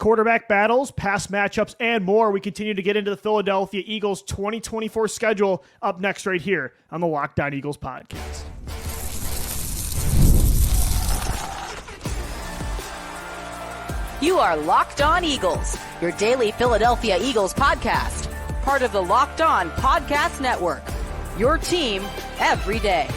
Quarterback battles, past matchups, and more. We continue to get into the Philadelphia Eagles 2024 schedule up next right here on the Locked On Eagles podcast. You are Locked On Eagles, your daily Philadelphia Eagles podcast, part of the Locked On Podcast Network, your team every day.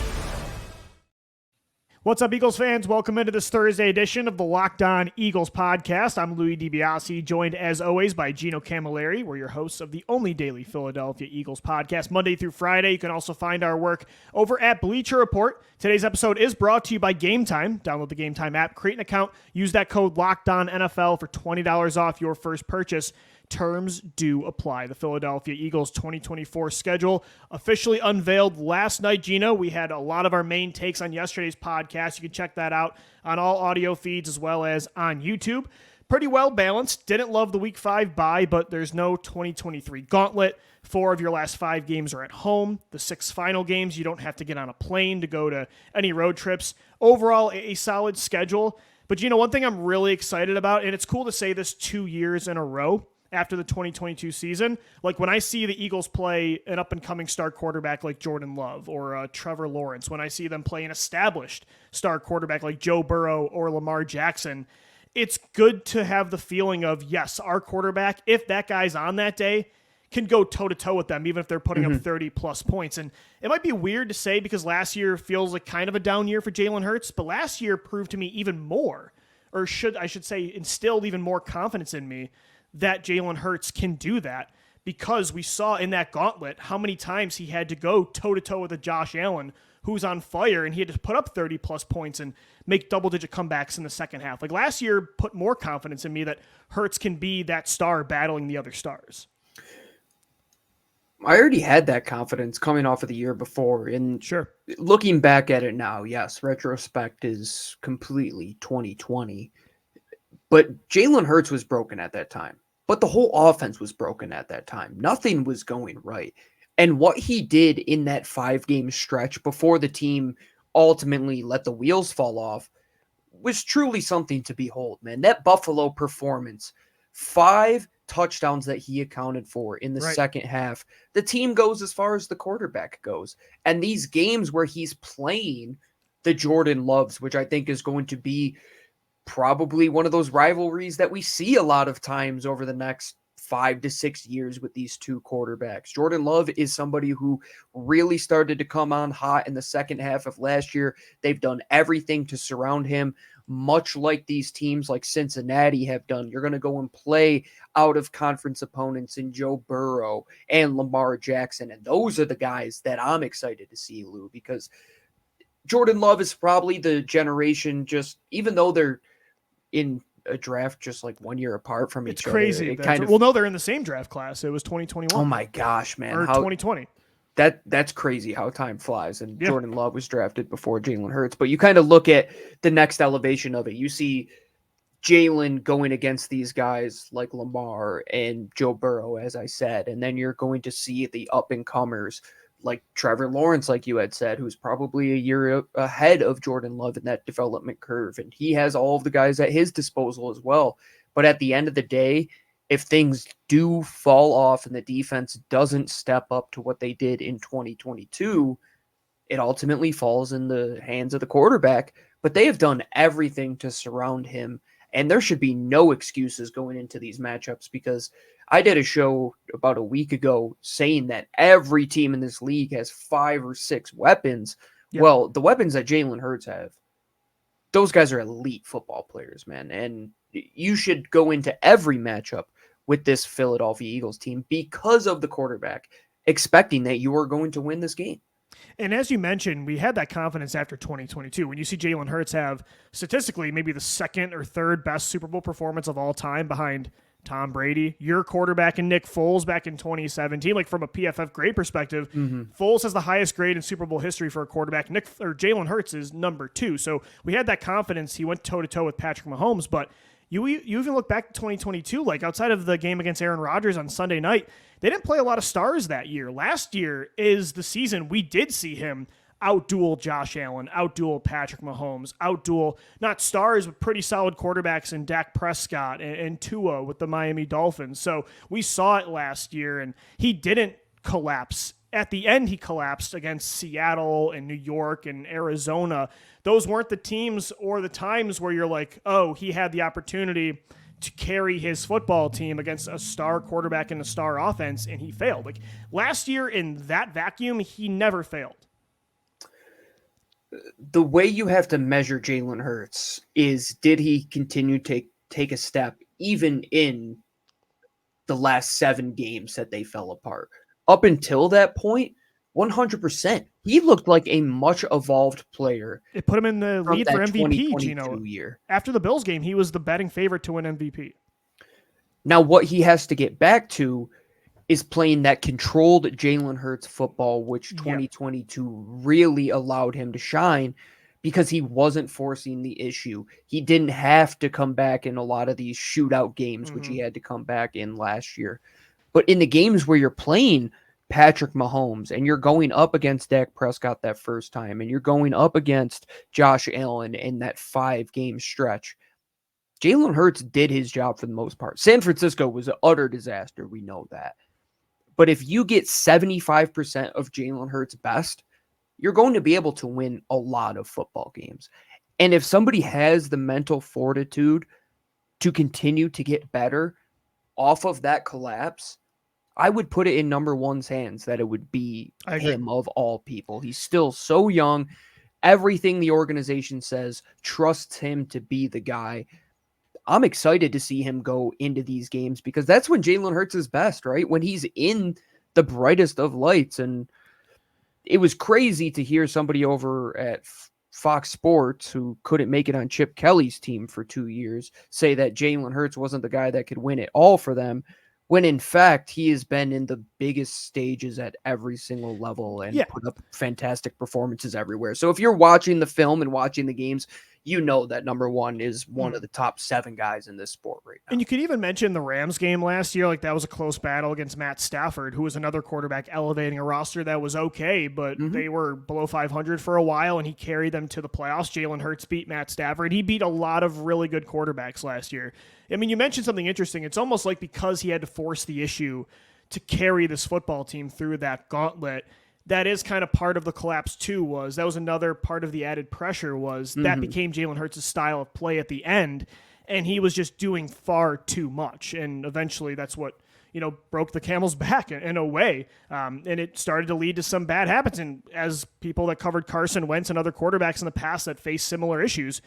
What's up, Eagles fans? Welcome into this Thursday edition of the Locked On Eagles podcast. I'm Louie DiBiase, joined as always by Gino Camilleri. We're your hosts of the only daily Philadelphia Eagles podcast, Monday through Friday. You can also find our work over at Bleacher Report. Today's episode is brought to you by Game Time. Download the Game Time app, create an account, use that code LOCKEDONNFL for $20 off your first purchase. Terms do apply. The Philadelphia Eagles 2024 schedule officially unveiled last night, Gino. We had a lot of our main takes on yesterday's podcast. You can check that out on all audio feeds as well as on YouTube. Pretty well balanced. Didn't love the Week 5 bye, but there's no 2023 gauntlet. 4 of your last 5 games are at home. The 6 final games, you don't have to get on a plane to go to any road trips. Overall, a solid schedule. But, Gino, one thing I'm really excited about, and it's cool to say this 2 years in a row, after the 2022 season, like when I see the Eagles play an up-and-coming star quarterback like Jordan Love or Trevor Lawrence, when I see them play an established star quarterback like Joe Burrow or Lamar Jackson, it's good to have the feeling of, yes, our quarterback, if that guy's on that day, can go toe-to-toe with them, even if they're putting up 30-plus points. And it might be weird to say because last year feels like kind of a down year for Jalen Hurts, but last year proved to me even more, or I should say instilled even more confidence in me that Jalen Hurts can do that, because we saw in that gauntlet how many times he had to go toe-to-toe with a Josh Allen who's on fire, and he had to put up 30-plus points and make double-digit comebacks in the second half. Like last year put more confidence in me that Hurts can be that star battling the other stars. I already had that confidence coming off of the year before, and sure, looking back at it now, yes, retrospect is completely 2020, but Jalen Hurts was broken at that time. But the whole offense was broken at that time. Nothing was going right. And what he did in that 5-game stretch before the team ultimately let the wheels fall off was truly something to behold, man. That Buffalo performance, 5 touchdowns that he accounted for in the second half. The team goes as far as the quarterback goes. And these games where he's playing the Jordan Loves, which I think is going to be probably one of those rivalries that we see a lot of times over the next 5 to 6 years with these two quarterbacks. Jordan Love is somebody who really started to come on hot in the second half of last year. They've done everything to surround him, much like these teams like Cincinnati have done. You're going to go and play out of conference opponents in Joe Burrow and Lamar Jackson. And those are the guys that I'm excited to see, Lou, because Jordan Love is probably the generation, just even though they're in a draft just like 1 year apart from each other. It's crazy. Well, no, they're in the same draft class. It was 2021. Oh my gosh, man. Or 2020. That's crazy how time flies. And Jordan Love was drafted before Jalen Hurts. But you kind of look at the next elevation of it. You see Jalen going against these guys like Lamar and Joe Burrow, as I said. And then you're going to see the up-and-comers like Trevor Lawrence, like you had said, who's probably a year ahead of Jordan Love in that development curve. And he has all of the guys at his disposal as well. But at the end of the day, if things do fall off and the defense doesn't step up to what they did in 2022, it ultimately falls in the hands of the quarterback. But they have done everything to surround him. And there should be no excuses going into these matchups, because I did a show about a week ago saying that every team in this league has 5 or 6 weapons. Yep. Well, the weapons that Jalen Hurts have, those guys are elite football players, man. And you should go into every matchup with this Philadelphia Eagles team because of the quarterback, expecting that you are going to win this game. And as you mentioned, we had that confidence after 2022. When you see Jalen Hurts have statistically maybe the second or third best Super Bowl performance of all time behind Tom Brady, your quarterback, and Nick Foles back in 2017, like from a PFF grade perspective, Foles has the highest grade in Super Bowl history for a quarterback. Jalen Hurts is number 2. So we had that confidence. He went toe-to-toe with Patrick Mahomes, but you even look back to 2022, like outside of the game against Aaron Rodgers on Sunday night, they didn't play a lot of stars that year. Last year is the season we did see him outduel Josh Allen, outduel Patrick Mahomes, outduel not stars, but pretty solid quarterbacks in Dak Prescott and Tua with the Miami Dolphins. So we saw it last year, and he didn't collapse. At the end, he collapsed against Seattle and New York and Arizona. Those weren't the teams or the times where you're like, oh, he had the opportunity to carry his football team against a star quarterback and a star offense, and he failed. Like last year in that vacuum, he never failed. The way you have to measure Jalen Hurts is, did he continue to take a step even in the last 7 games that they fell apart? Up until that point, 100%. He looked like a much evolved player. It put him in the lead for MVP, Gino. Year. After the Bills game, he was the betting favorite to win MVP. Now, what he has to get back to is playing that controlled Jalen Hurts football, which 2022 really allowed him to shine because he wasn't forcing the issue. He didn't have to come back in a lot of these shootout games, which he had to come back in last year. But in the games where you're playing Patrick Mahomes and you're going up against Dak Prescott that first time, and you're going up against Josh Allen in that 5-game stretch, Jalen Hurts did his job for the most part. San Francisco was an utter disaster. We know that. But if you get 75% of Jalen Hurts' best, you're going to be able to win a lot of football games. And if somebody has the mental fortitude to continue to get better off of that collapse, I would put it in number one's hands that it would be him of all people. He's still so young. Everything the organization says trusts him to be the guy. I'm excited to see him go into these games because that's when Jalen Hurts is best, right? When he's in the brightest of lights. And it was crazy to hear somebody over at Fox Sports, who couldn't make it on Chip Kelly's team for 2 years, say that Jalen Hurts wasn't the guy that could win it all for them, when in fact he has been in the biggest stages at every single level and put up fantastic performances everywhere. So if you're watching the film and watching the games, you know that number one is one of the top 7 guys in this sport right now. And you could even mention the Rams game last year. Like that was a close battle against Matt Stafford, who was another quarterback elevating a roster that was okay, but they were below 500 for a while, and he carried them to the playoffs. Jalen Hurts beat Matt Stafford. He beat a lot of really good quarterbacks last year. I mean, you mentioned something interesting. It's almost like because he had to force the issue to carry this football team through that gauntlet, that is kind of part of the collapse too. That was another part of the added pressure was that became Jalen Hurts' style of play at the end, and he was just doing far too much. And eventually that's what, broke the camel's back in a way. And it started to lead to some bad habits. And as people that covered Carson Wentz and other quarterbacks in the past that face similar issues,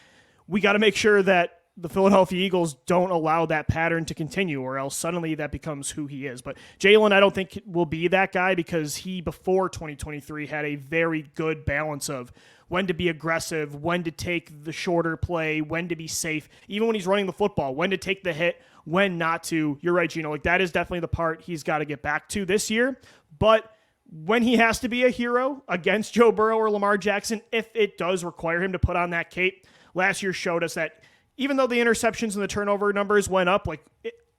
we got to make sure that the Philadelphia Eagles don't allow that pattern to continue, or else suddenly that becomes who he is. But Jalen, I don't think will be that guy because he, before 2023, had a very good balance of when to be aggressive, when to take the shorter play, when to be safe, even when he's running the football, when to take the hit, when not to. You're right, Gino. Like that is definitely the part he's got to get back to this year. But when he has to be a hero against Joe Burrow or Lamar Jackson, if it does require him to put on that cape, last year showed us that even though the interceptions and the turnover numbers went up, like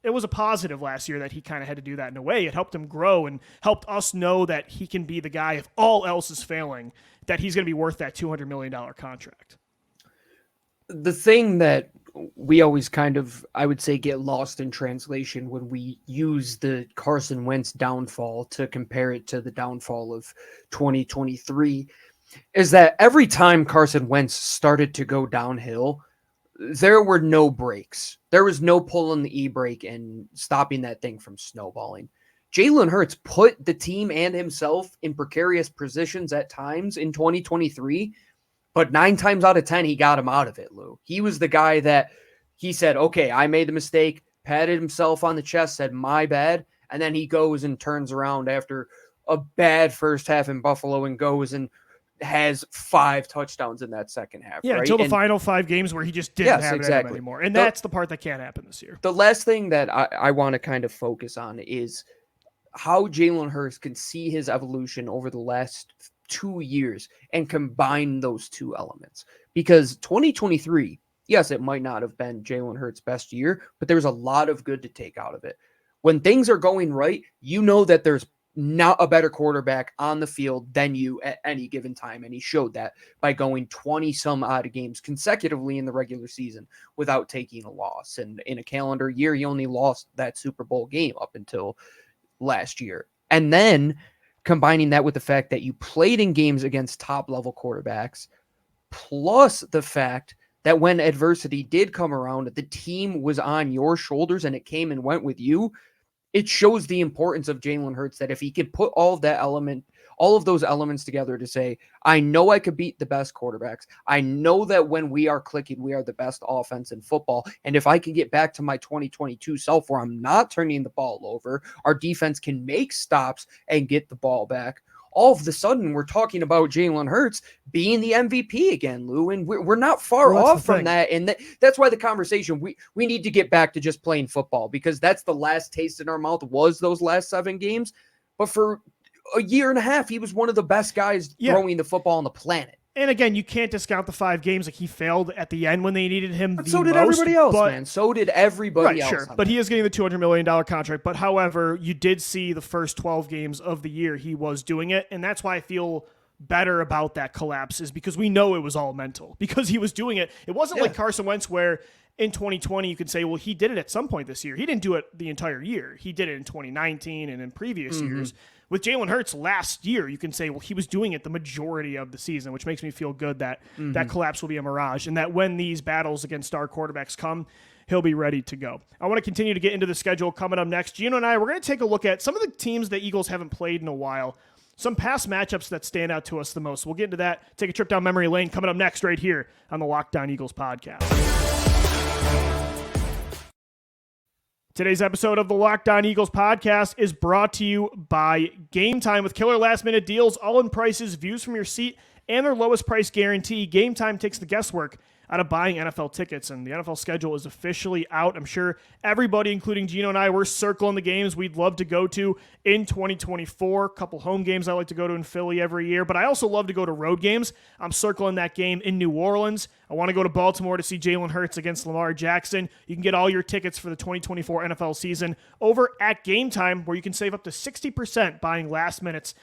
it was a positive last year that he kind of had to do that in a way. It helped him grow and helped us know that he can be the guy, if all else is failing, that he's going to be worth that $200 million contract. The thing that we always kind of, I would say, get lost in translation when we use the Carson Wentz downfall to compare it to the downfall of 2023 is that every time Carson Wentz started to go downhill, there were no brakes. There was no pulling the e-brake and stopping that thing from snowballing. Jalen Hurts put the team and himself in precarious positions at times in 2023, but 9 times out of 10, he got him out of it, Lou. He was the guy that he said, okay, I made the mistake, patted himself on the chest, said, my bad, and then he goes and turns around after a bad first half in Buffalo and goes and has 5 touchdowns in that second half. Yeah, right? until the final 5 games where he just didn't have it anymore. And that's the part that can't happen this year. The last thing that I want to kind of focus on is how Jalen Hurts can see his evolution over the last 2 years and combine those 2 elements. Because 2023, yes, it might not have been Jalen Hurts' best year, but there's a lot of good to take out of it. When things are going right, you know that there's not a better quarterback on the field than you at any given time. And he showed that by going 20 some odd games consecutively in the regular season without taking a loss. And in a calendar year, he only lost that Super Bowl game up until last year. And then combining that with the fact that you played in games against top level quarterbacks, plus the fact that when adversity did come around, the team was on your shoulders and it came and went with you. It shows the importance of Jalen Hurts, that if he can put all of those elements together to say, I know I could beat the best quarterbacks. I know that when we are clicking, we are the best offense in football. And if I can get back to my 2022 self where I'm not turning the ball over, our defense can make stops and get the ball back. All of a sudden, we're talking about Jalen Hurts being the MVP again, Lou, and we're not far off from that. And that's why the conversation, we need to get back to just playing football, because that's the last taste in our mouth was those last 7 games. But for a year and a half, he was one of the best guys throwing the football on the planet. And again, you can't discount the 5 games. Like, he failed at the end when they needed him. But so did everybody else, man. So did everybody else. Sure. But he is getting the $200 million contract. But however, you did see the first 12 games of the year he was doing it. And that's why I feel better about that collapse, is because we know it was all mental, because he was doing it. It wasn't like Carson Wentz, where in 2020 you could say, well, he did it at some point this year. He didn't do it the entire year. He did it in 2019 and in previous years. With Jalen Hurts last year, you can say, well, he was doing it the majority of the season, which makes me feel good that that collapse will be a mirage, and that when these battles against star quarterbacks come, he'll be ready to go. I want to continue to get into the schedule coming up next. Gino and I, we're going to take a look at some of the teams that Eagles haven't played in a while, some past matchups that stand out to us the most. We'll get into that, take a trip down memory lane coming up next right here on the Locked On Eagles podcast. Today's episode of the Locked On Eagles podcast is brought to you by Game Time. With killer last-minute deals, all-in prices, views from your seat, and their lowest price guarantee, Game Time takes the guesswork out of buying NFL tickets, and the NFL schedule is officially out. I'm sure everybody, including Gino and I, we're circling the games we'd love to go to in 2024. A couple home games I like to go to in Philly every year, but I also love to go to road games. I'm circling that game in New Orleans. I want to go to Baltimore to see Jalen Hurts against Lamar Jackson. You can get all your tickets for the 2024 NFL season over at Game Time, where you can save up to 60% buying last minute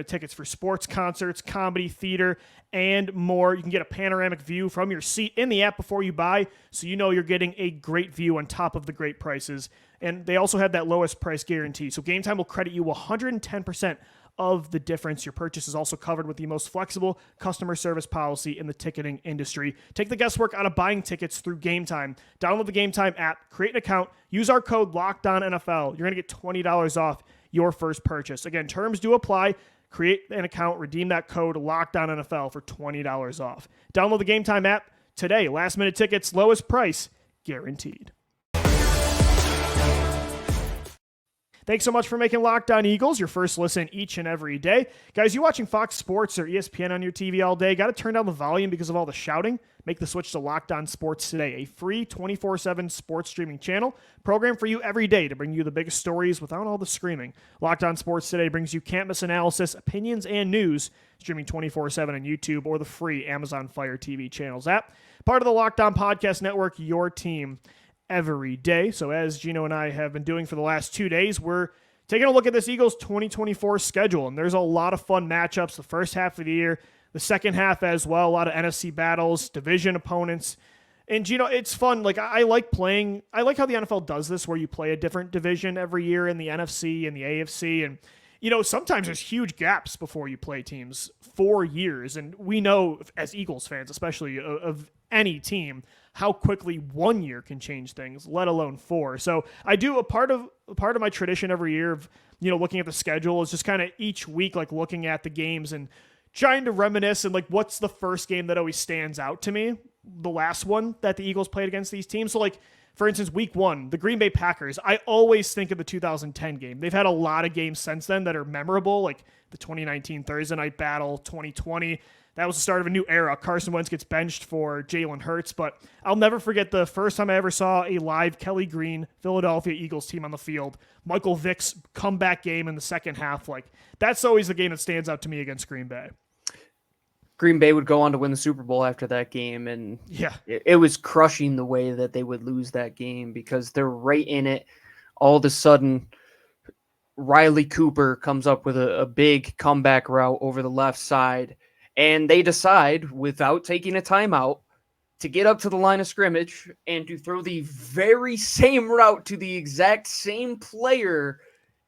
tickets for sports, concerts, comedy, theater, and more. You can get a panoramic view from your seat in the app before you buy, so you know you're getting a great view on top of the great prices. And they also have that lowest price guarantee, so Game Time will credit you 110% of the difference. Your purchase is also covered with the most flexible customer service policy in the ticketing industry. Take the guesswork out of buying tickets through Game Time. Download the Game Time app, create an account, use our code LOCKEDONNFL. You're going to get $20 off your first purchase. Again, terms do apply. Create an account, redeem that code LOCKEDONNFL for $20 off. Download the Game Time app today. Last minute tickets, lowest price guaranteed. Thanks so much for making Locked On Eagles your first listen each and every day. Guys, you watching Fox Sports or ESPN on your TV all day, got to turn down the volume because of all the shouting? Make the switch to Locked On Sports today, a free 24/7 sports streaming channel, programmed for you every day to bring you the biggest stories without all the screaming. Locked On Sports today brings you can't-miss analysis, opinions, and news, streaming 24/7 on YouTube or the free Amazon Fire TV channels app. Part of the Locked On Podcast Network, your team every day. So as Gino and I have been doing for the last 2 days, we're taking a look at this Eagles 2024 schedule, and there's a lot of fun matchups the first half of the year, the second half as well, a lot of NFC battles, division opponents. And Gino, it's fun. Like, I like how the NFL does this, where you play a different division every year in the NFC and the AFC, and sometimes there's huge gaps before you play teams, 4 years. And we know, as Eagles fans, especially of any team, how quickly 1 year can change things, let alone 4. So I do a part of my tradition every year of, looking at the schedule is just kind of each week, like looking at the games and trying to reminisce and like, what's the first game that always stands out to me? The last one that the Eagles played against these teams. So like, for instance, week 1, the Green Bay Packers, I always think of the 2010 game. They've had a lot of games since then that are memorable, like the 2019 Thursday night battle, 2020. That was the start of a new era. Carson Wentz gets benched for Jalen Hurts, but I'll never forget the first time I ever saw a live Kelly Green Philadelphia Eagles team on the field. Michael Vick's comeback game in the second half. Like, that's always the game that stands out to me against Green Bay. Green Bay would go on to win the Super Bowl after that game, and it was crushing the way that they would lose that game because they're right in it. All of a sudden, Riley Cooper comes up with a big comeback route over the left side, and they decide, without taking a timeout, to get up to the line of scrimmage and to throw the very same route to the exact same player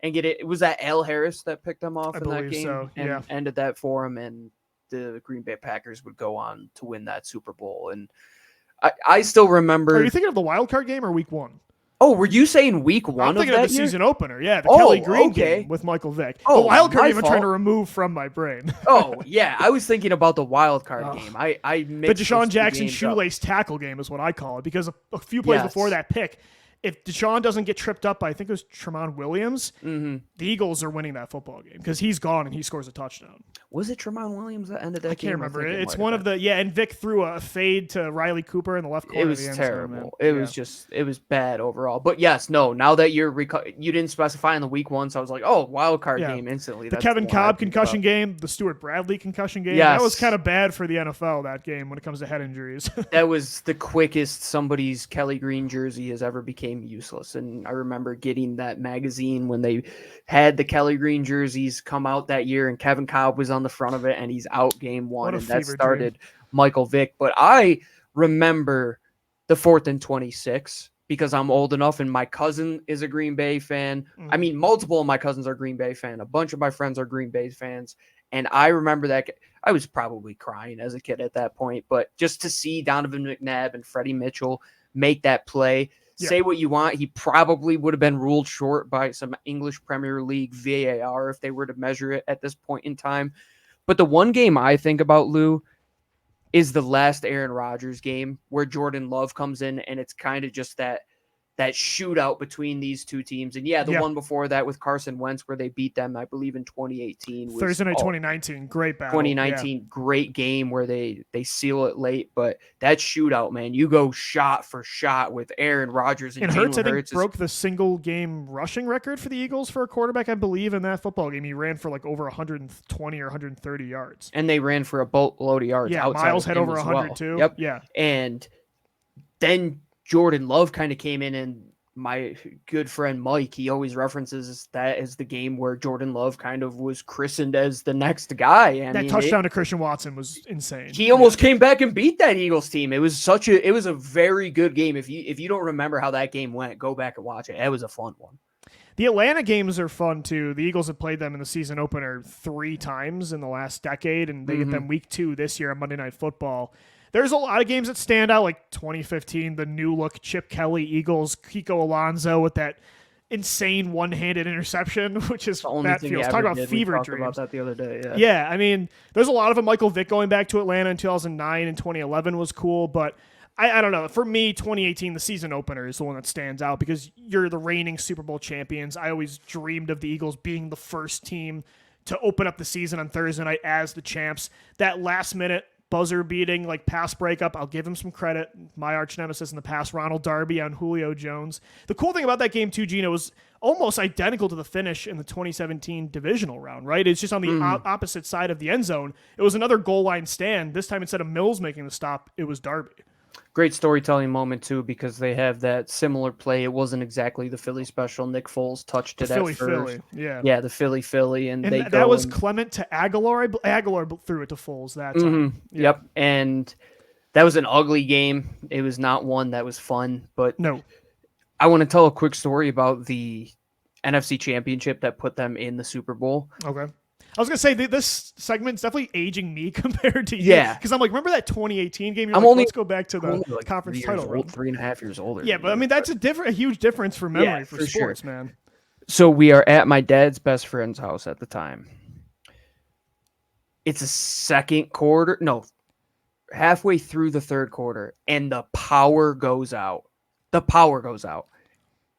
and get it. Was that Al Harris that picked them off in that game? So, yeah. And ended that for him, and the Green Bay Packers would go on to win that Super Bowl. And I still remember. Are you thinking of the wild card game or week 1? Oh, were you saying week 1 I'm thinking of of that the year? season opener. Yeah, the Kelly Green okay. game with Michael Vick. Oh, the wild card my game I'm trying to fault. remove from my brain. Oh, yeah. I was thinking about the wild card game. I The mixed Deshaun those two Jackson games up. shoelace tackle game is what I call it, because a few plays before that pick, if Deshaun doesn't get tripped up by, I think it was Tremont Williams, the Eagles are winning that football game because he's gone and he scores a touchdown. Was it Tremont Williams that ended that game? I can't remember. Think It's one of the, and Vic threw a fade to Riley Cooper in the left corner. It was of the end zone, terrible. man. It was bad overall. But yes, no, now that you didn't specify in the week 1, so I was like, oh, wild card game instantly. The That's Kevin the one I Cobb think concussion about. game, the Stuart Bradley concussion game. Yes. That was kind of bad for the NFL, that game, when it comes to head injuries. That was the quickest somebody's Kelly Green jersey has ever became useless. And I remember getting that magazine when they had the Kelly Green jerseys come out that year, and Kevin Cobb was on the front of it, and he's out game 1, and that started Michael Vick. But I remember the 4th and 26 because I'm old enough, and my cousin is a Green Bay fan. I mean, multiple of my cousins are Green Bay fan. A bunch of my friends are Green Bay fans. And I remember that I was probably crying as a kid at that point, but just to see Donovan McNabb and Freddie Mitchell make that play, say what you want, he probably would have been ruled short by some English Premier League VAR if they were to measure it at this point in time. But the one game I think about, Lou, is the last Aaron Rodgers game where Jordan Love comes in, and it's kind of just that shootout between these two teams. And the one before that with Carson Wentz where they beat them, I believe in 2018. Thursday night 2019, great battle. 2019, great game where they seal it late. But that shootout, man, you go shot for shot with Aaron Rodgers and Hurts, Jalen I think, broke the single game rushing record for the Eagles for a quarterback, I believe, in that football game. He ran for like over 120 or 130 yards. And they ran for a boatload of yards. Yeah, outside Miles of had him over as 100 well. too. Yep. Yeah. And then Jordan Love kind of came in, and my good friend Mike, he always references that as the game where Jordan Love kind of was christened as the next guy. And that touchdown to Christian Watson was insane. He almost came back and beat that Eagles team. It was a very good game. If you don't remember how that game went, go back and watch it. It was a fun one. The Atlanta games are fun too. The Eagles have played them in the season opener 3 times in the last decade, and they get them week 2 this year on Monday Night Football. There's a lot of games that stand out, like 2015, the new look Chip Kelly Eagles, Kiko Alonso with that insane one-handed interception, which is that feels. Talk about fever dreams. About that the other day. Yeah, I mean, there's a lot of them. Michael Vick going back to Atlanta in 2009 and 2011 was cool, but I don't know. For me, 2018, the season opener is the one that stands out because you're the reigning Super Bowl champions. I always dreamed of the Eagles being the first team to open up the season on Thursday night as the champs. That last-minute buzzer beating, like pass breakup, I'll give him some credit. My arch nemesis in the past, Ronald Darby on Julio Jones. The cool thing about that game too, Gino, was almost identical to the finish in the 2017 divisional round, right? It's just on the opposite side of the end zone. It was another goal line stand. This time, instead of Mills making the stop, it was Darby. Great storytelling moment too, because they have that similar play. It wasn't exactly the Philly special. Nick Foles touched it at first. Philly, yeah, the Philly, and they that was Clement to Aguilar. Aguilar threw it to Foles that time. Yep, and that was an ugly game. It was not one that was fun. But no, I want to tell a quick story about the NFC Championship that put them in the Super Bowl. Okay. I was going to say, this segment's definitely aging me compared to you. Yeah. Because I'm like, remember that 2018 game? Let's go back to the conference title run. 3.5 years older. Yeah, but I mean, that's a huge difference for memory for sports, man. So we are at my dad's best friend's house at the time. It's a second quarter. No, halfway through the third quarter, and the power goes out.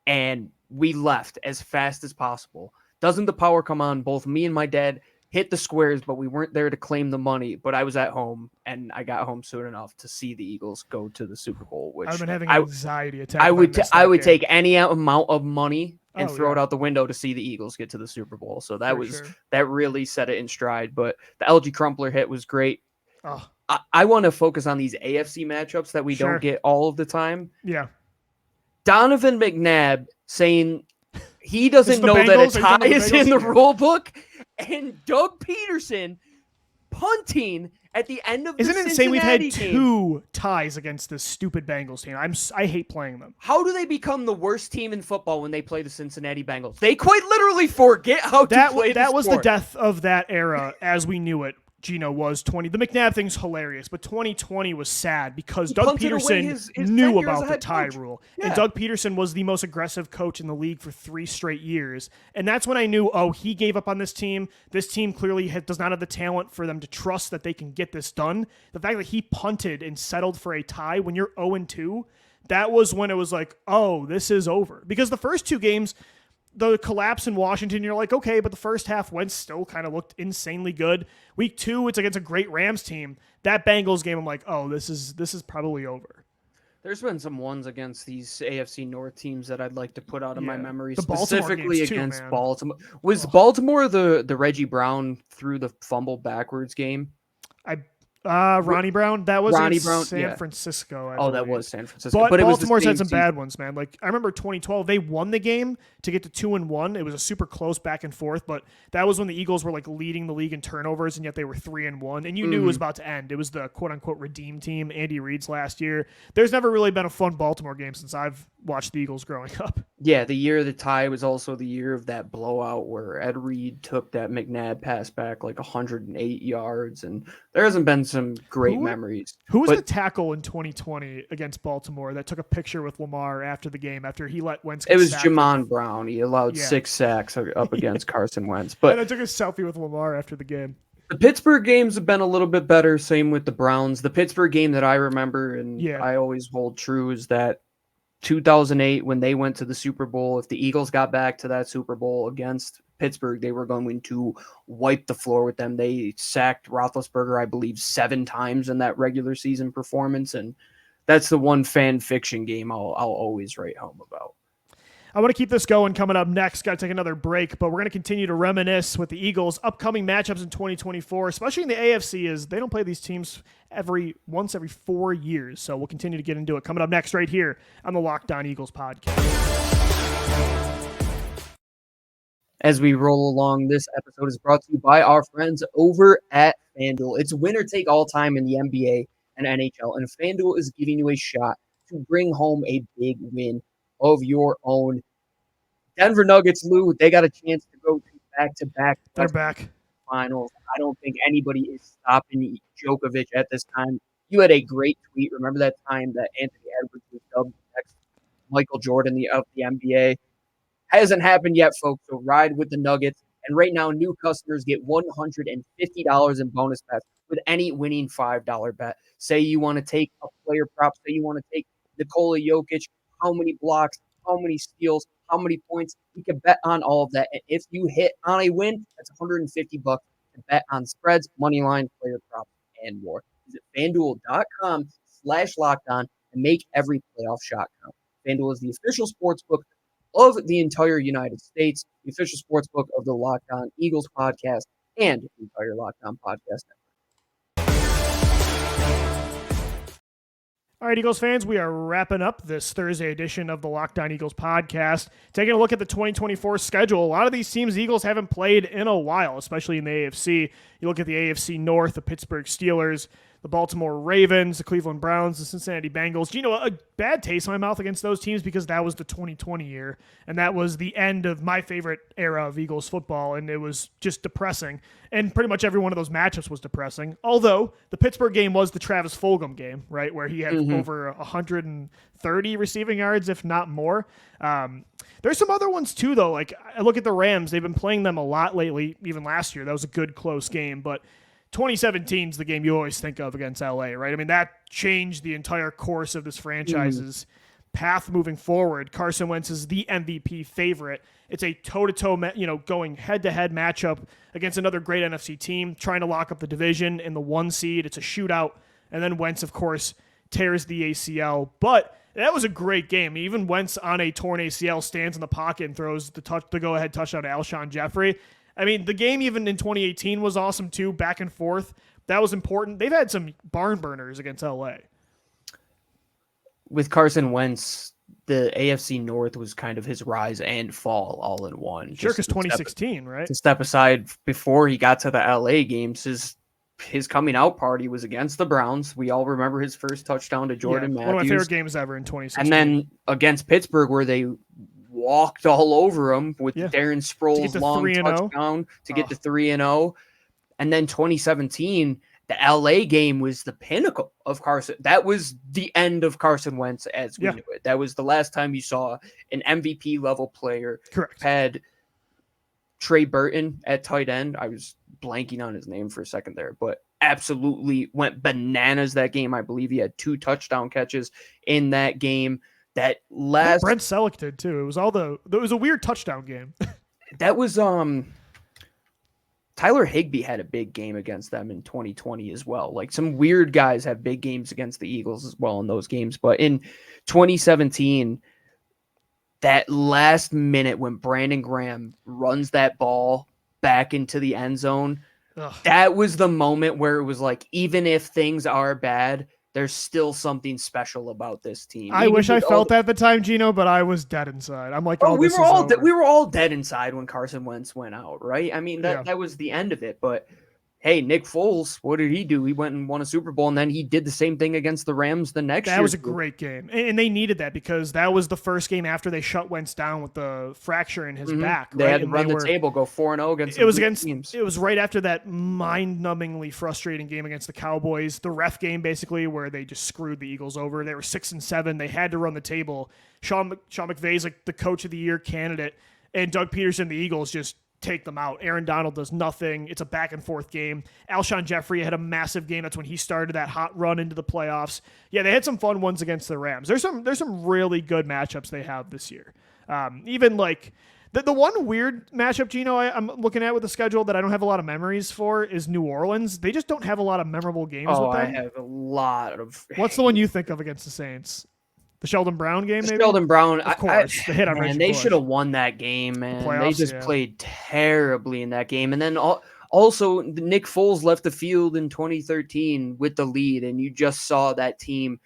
And we left as fast as possible. Doesn't the power come on? Both me and my dad hit the squares, but we weren't there to claim the money. But I was at home, and I got home soon enough to see the Eagles go to the Super Bowl. Which I've been having an anxiety attack. I would take any amount of money and throw it out the window to see the Eagles get to the Super Bowl. So that that really set it in stride. But the LG Crumpler hit was great. Oh. I want to focus on these AFC matchups that we don't get all of the time. Yeah. Donovan McNabb saying He doesn't know that a Bengals? Are you tie talking about is the in the Bengals? rule book. And Doug Peterson punting at the end of Isn't the it insane? We've had Cincinnati game. 2 ties against this stupid Bengals team. I hate playing them. How do they become the worst team in football when they play the Cincinnati Bengals? They quite literally forget how to play That the was the sport. death of that era as we knew it. Gino was 20. The McNabb thing's hilarious, but 2020 was sad because Doug punted away Peterson his knew tenure as about a the head tie coach. rule. Yeah. And Doug Peterson was the most aggressive coach in the league for 3 straight years. And that's when I knew, he gave up on this team. This team clearly does not have the talent for them to trust that they can get this done. The fact that he punted and settled for a tie when you're 0-2, that was when it was like, this is over. Because the first 2 games, the collapse in Washington, you're like, okay, but the first half Wentz still kind of looked insanely good. Week 2, it's against a great Rams team. That Bengals game, I'm like, this is probably over. There's been some ones against these AFC North teams that I'd like to put out of my memory, The Baltimore specifically games too, against man. Baltimore. Was Baltimore the Reggie Brown threw the fumble backwards game? Ronnie Brown, that was Ronnie in Brown, San yeah. Francisco. I That believe. was San Francisco. But it was the Baltimore's same had some season. bad ones, man. Like I remember 2012, they won the game to get to 2-1. It was a super close back and forth, but that was when the Eagles were like leading the league in turnovers, and yet they were 3-1, and you knew it was about to end. It was the quote unquote redeem team, Andy Reid's last year. There's never really been a fun Baltimore game since I've watched the Eagles growing up. Yeah, the year of the tie was also the year of that blowout where Ed Reed took that McNabb pass back like 108 yards, and there hasn't been some great memories. Who was the tackle in 2020 against Baltimore that took a picture with Lamar after the game after he let Wentz get It was sacked? Jamon Brown. He allowed 6 sacks up against Carson Wentz. But and I took a selfie with Lamar after the game. the Pittsburgh games have been a little bit better. Same with the Browns. The Pittsburgh game that I remember and I always hold true is that 2008 when they went to the Super Bowl. If the Eagles got back to that Super Bowl against Pittsburgh, they were going to wipe the floor with them. They sacked Roethlisberger, I believe, 7 times in that regular season performance, and that's the one fan fiction game I'll always write home about. I want to keep this going. Coming up next, got to take another break, but we're going to continue to reminisce with the Eagles' upcoming matchups in 2024, especially in the AFC, is they don't play these teams once every 4 years. So we'll continue to get into it. Coming up next right here on the Locked On Eagles podcast. As we roll along, this episode is brought to you by our friends over at FanDuel. It's winner take all time in the NBA and NHL, and FanDuel is giving you a shot to bring home a big win of your own. Denver Nuggets, Lou, they got a chance to go to back-to-back. They're back. Finals. I don't think anybody is stopping Djokovic at this time. You had a great tweet. Remember that time that Anthony Edwards was dubbed the next Michael Jordan of the NBA? Hasn't happened yet, folks, so ride with the Nuggets. And right now, new customers get $150 in bonus bets with any winning $5 bet. Say you want to take a player prop. Say you want to take Nikola Jokic. How many blocks, how many steals, how many points. You can bet on all of that. And if you hit on a win, that's $150 to bet on spreads, money line, player props, and more. Visit FanDuel.com/lockedon and make every playoff shot count. FanDuel is the official sportsbook of the entire United States, the official sportsbook of the Locked On Eagles podcast and the entire Locked On podcast network. All right, Eagles fans, we are wrapping up this Thursday edition of the Locked On Eagles podcast. Taking a look at the 2024 schedule, a lot of these teams the Eagles haven't played in a while, especially in the AFC. You look at the AFC North, the Pittsburgh Steelers, the Baltimore Ravens, the Cleveland Browns, the Cincinnati Bengals. You know, a bad taste in my mouth against those teams because that was the 2020 year, and that was the end of my favorite era of Eagles football, and it was just depressing. And pretty much every one of those matchups was depressing. Although the Pittsburgh game was the Travis Fulgham game, right, where he had over 130 receiving yards, if not more. There's some other ones too, though. Like I look at the Rams; they've been playing them a lot lately. Even last year, that was a good close game, but 2017 is the game you always think of against LA, right? I mean, that changed the entire course of this franchise's path moving forward. Carson Wentz is the MVP favorite. It's a toe-to-toe, going head-to-head matchup against another great NFC team, trying to lock up the division in the 1 seed. It's a shootout, and then Wentz, of course, tears the ACL. But that was a great game. Even Wentz on a torn ACL stands in the pocket and throws the go-ahead touchdown to Alshon Jeffrey. I mean, the game even in 2018 was awesome too, back and forth. That was important. They've had some barn burners against LA. With Carson Wentz, the AFC North was kind of his rise and fall all in one. Sure, because 2016, right? To step aside before he got to the LA games, his coming out party was against the Browns. We all remember his first touchdown to Jordan Matthews. One of my favorite games ever in 2016. And then against Pittsburgh, where they walked all over him with Darren Sproles' long touchdown to get to 3-0. And then 2017, the LA game was the pinnacle of Carson. That was the end of Carson Wentz as we knew it. That was the last time you saw an MVP level player. Correct. Had Trey Burton at tight end. I was blanking on his name for a second there, but absolutely went bananas that game. I believe he had 2 touchdown catches in that game. That last Brent Selleck did too. It was a weird touchdown game. That was Tyler Higbee had a big game against them in 2020 as well. Like some weird guys have big games against the Eagles as well in those games. But in 2017, that last minute when Brandon Graham runs that ball back into the end zone, that was the moment where it was like, even if things are bad, there's still something special about this team. I wish I felt that at the time, Gino, but I was dead inside. I'm like, we were all dead inside when Carson Wentz went out, right? I mean, that was the end of it. But hey, Nick Foles, what did he do? He went and won a Super Bowl, and then he did the same thing against the Rams the next year. That was a great game. And they needed that because that was the first game after they shut Wentz down with the fracture in his back. They had to run the table, go 4-0 against teams. It was right after that mind-numbingly frustrating game against the Cowboys, the ref game basically, where they just screwed the Eagles over. They were 6-7. They had to run the table. Sean McVay's like the coach of the year candidate, and Doug Peterson, the Eagles, just take them out. Aaron Donald does nothing. It's a back and forth game. Alshon Jeffrey had a massive game. That's when he started that hot run into the playoffs. Yeah, they had some fun ones against the Rams. There's some really good matchups they have this year. Even like the one weird matchup, Gino, I'm looking at with the schedule that I don't have a lot of memories for is New Orleans. They just don't have a lot of memorable games with them. I have a lot of. What's the one you think of against the Saints? The Sheldon Brown game, maybe? Sheldon Brown, of course. The hit on Reggie they Bush. should have won that game, man. Playoffs, they just played terribly in that game. And then also, Nick Foles left the field in 2013 with the lead, and you just saw that team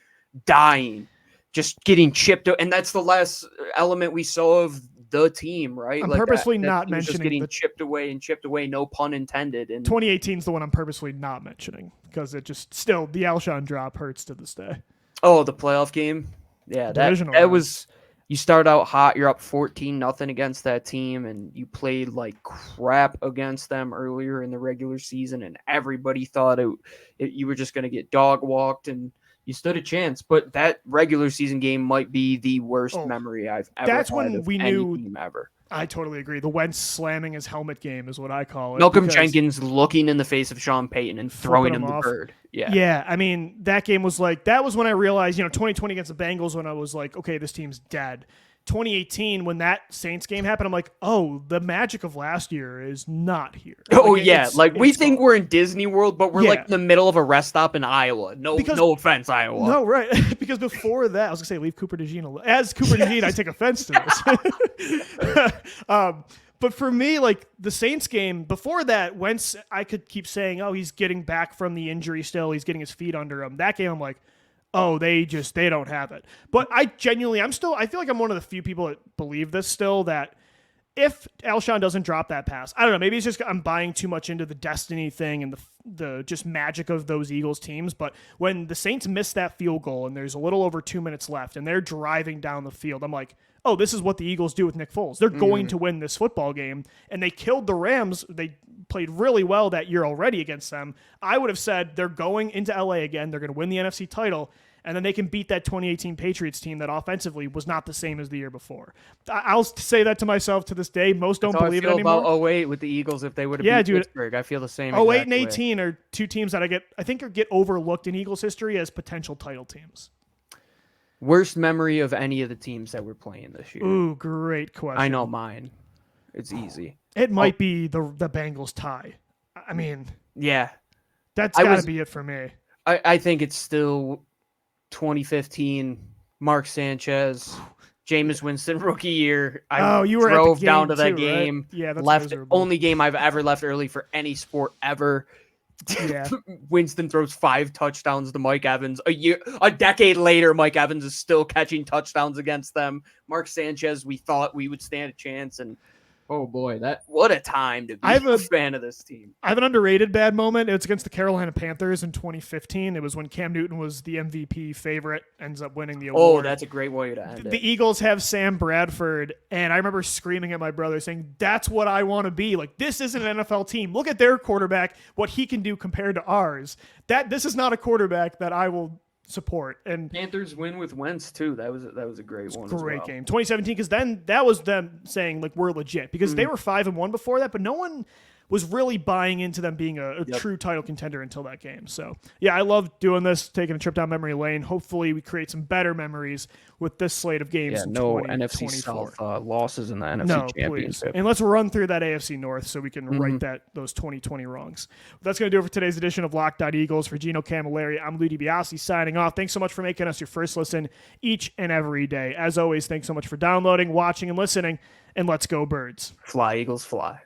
dying, just getting chipped. And that's the last element we saw of the team, right? I'm purposely not mentioning just getting chipped away, no pun intended. And 2018 is the one I'm purposely not mentioning because it just still the Alshon drop hurts to this day. Oh, the playoff game. Yeah, that was. You start out hot. You're up 14-0 against that team, and you played like crap against them earlier in the regular season, and everybody thought you were just going to get dog walked, and you stood a chance. But that regular season game might be the worst memory I've ever had. That's when we knew. Team ever. I totally agree. The Wentz slamming his helmet game is what I call it. Malcolm Jenkins looking in the face of Sean Payton and throwing him the bird. Yeah. I mean, that game was like, that was when I realized, 2020 against the Bengals when I was like, okay, this team's dead. 2018, when that Saints game happened, I'm like, oh, the magic of last year is not here. Oh, we think we're in Disney World, but we're like in the middle of a rest stop in Iowa. No offense, Iowa. No, right. Because before that, I was going to say, leave Cooper DeJean. As Cooper DeJean, I take offense to this. But for me, like the Saints game, before that, Wentz, I could keep saying, oh, he's getting back from the injury still. He's getting his feet under him. That game, I'm like, oh, they don't have it. But I feel like I'm one of the few people that believe this still, that if Alshon doesn't drop that pass, I don't know, maybe it's just I'm buying too much into the destiny thing and the just magic of those Eagles teams. But when the Saints miss that field goal and there's a little over 2 minutes left and they're driving down the field, I'm like, oh, this is what the Eagles do with Nick Foles. They're going to win this football game. And they killed the Rams. They played really well that year already against them. I would have said they're going into LA again. They're going to win the NFC title. And then they can beat that 2018 Patriots team that offensively was not the same as the year before. I'll say that to myself to this day. Most don't believe it anymore. About 08 with the Eagles if they would have beat Pittsburgh. I feel the same. 08 and 18 are two teams that I think get overlooked in Eagles history as potential title teams. Worst memory of any of the teams that we're playing this year? Ooh, great question. I know mine. It's easy. It might be the Bengals tie. I mean, yeah, that's got to be it for me. I think it's still 2015, Mark Sanchez, Jameis Winston rookie year. You were drove at the game down to that too, game. Right? Yeah, that's left miserable. Only game I've ever left early for any sport ever. Yeah. Winston throws 5 touchdowns to Mike Evans. A decade later, Mike Evans is still catching touchdowns against them. Mark Sanchez, we thought we would stand a chance, and oh boy, what a time to be a fan of this team. I have an underrated bad moment. It's against the Carolina Panthers in 2015. It was when Cam Newton was the MVP favorite, ends up winning the award. Oh, that's a great way to end it. The Eagles have Sam Bradford, and I remember screaming at my brother saying, that's what I want to be. Like, this isn't an NFL team. Look at their quarterback, what he can do compared to ours. This is not a quarterback that I will support. And Panthers win with Wentz too. That was a great one. Great game. 2017, because then that was them saying like we're legit, because they were 5-1 before that, but no one was really buying into them being a true title contender until that game. So yeah, I love doing this, taking a trip down memory lane. Hopefully we create some better memories with this slate of games. Yeah, no NFC South losses in the NFC Championship. Please. And let's run through that AFC North so we can right those 2020 wrongs. That's going to do it for today's edition of Locked On Eagles. For Gino Camilleri, I'm Louie DiBiase signing off. Thanks so much for making us your first listen each and every day. As always, thanks so much for downloading, watching, and listening. And let's go Birds. Fly, Eagles, fly.